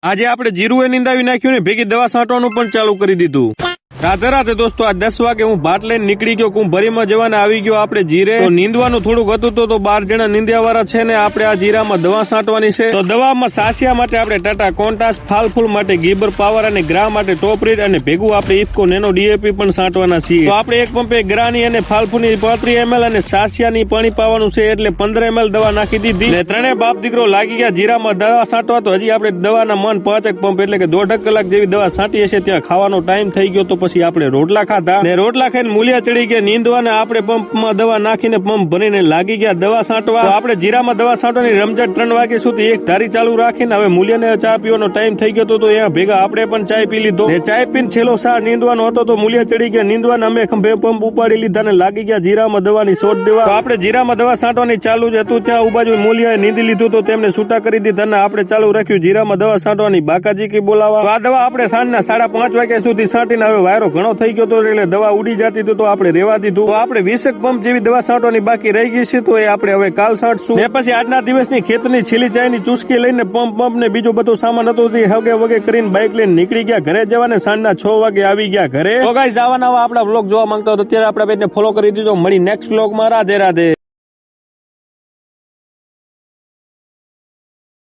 આજે આપણે જીરું એ નિંદાવી નાખ્યું ને ભેગી દવા છાંટવાનું પણ ચાલુ કરી દીધું. રાધે રાધે દોસ્તો, આ 10 વાગે હું ભાત લઈને નીકળી ગયો. કુંભરીમાં જવાને આવી ગયો આપણે જીરે. તો નીંદવાનું થોડુંક હતું તો 12 જણા નીંદ્યા વાળા છે ને આપણે આ જીરામાં દવા છાંટવાની છે. તો દવામાં સાસિયા માટે આપણે ટાટા કોન્ટાસ, ફાલફૂલ માટે ગીબર પાવર અને ગ્રા માટે ટોપ રેડ અને ભેગું આપણે ઇફકો નેનો ડીએપી પણ છાંટવાના છીએ. તો આપણે એક પંપે ગ્રાની અને ફાલફૂલની 35 ml અને સાસિયાની પાણી પાવાનું છે એટલે 15 ml દવા નાખી દીધી. ને ત્રણેય બાપ દીકરો લાગી ગયા જીરામાં દવા છાંટવા. તો હજી આપણે દવાના મન 5 પંપ એટલે કે 1.5 કલાક જેવી દવા છાંટી હશે. ત્યાં ખાવાનો ટાઈમ થઈ ગયો તો પછી આપણે રોટલા ખાધા ને રોટલા ખાઈને મૂલિયા ચડી ગયા નીંદવાને. આપણે પંપમાં દવા નાખીને પંપ ભરીને લાગી ગયા દવા છાંટવા. તો આપણે જીરામાં દવા છાંટવાની રમઝટ 3 વાગ્યા સુધી એક ધારી ચાલુ રાખીને હવે મૂલિયાને ચા પીવાનો ટાઈમ થઈ ગયો તો અહીંયા ભેગા આપણે પણ ચાય પી લીધો. ને ચાય પીને છેલ્લો સાર નીંદવાનો હતો તો મૂલિયા ચડી ગયા નીંદવાને. અમે ખંભે પંપ ઉપાડી લીધા ને લાગી ગયા જીરામાં દવાની શોટ દેવા. તો આપણે જીરામાં દવા છાંટવાની ચાલુ જ હતું ત્યાં ઉબાજુ મૂલિયાએ નીંદી લીધું તો તેમને છૂટા કરી દીધા ને આપણે ચાલુ રાખ્યું જીરામાં દવા છાંટવાની. બાકાજી કી બોલાવા. તો આ દવા આપણે સાંજના 5:30 વાગ્યા સુધી છાંટીને હવે વાયરો ઘણો થઈ ગયો તો એટલે દવા ઉડી જતી તો આપણે રેવા દીધું. તો આપણે 20 પંપ જેવી દવા છાંટવાની બાકી રહી ગઈ છે તો એ આપણે હવે કાલ છાંટશું. ને પછી આજના દિવસની ખેતની છેલ્લી ચાયની ચૂસકી લઈને પંપ ને બીજો બધો સામાન હતો તે હગે વગે કરીને બાઇક લઈને નીકળી ગયા ઘરે જવા ને સાંજના 6 વાગે આવી ગયા ઘરે. તો ગાઈસ આવા નવા આપણા વ્લોગ જોવા માંગતા હો તો અત્યારે આપણા પેજને ફોલો કરી દીધો. મળી નેક્સ્ટ વ્લોગમાં. રાધે રાધે.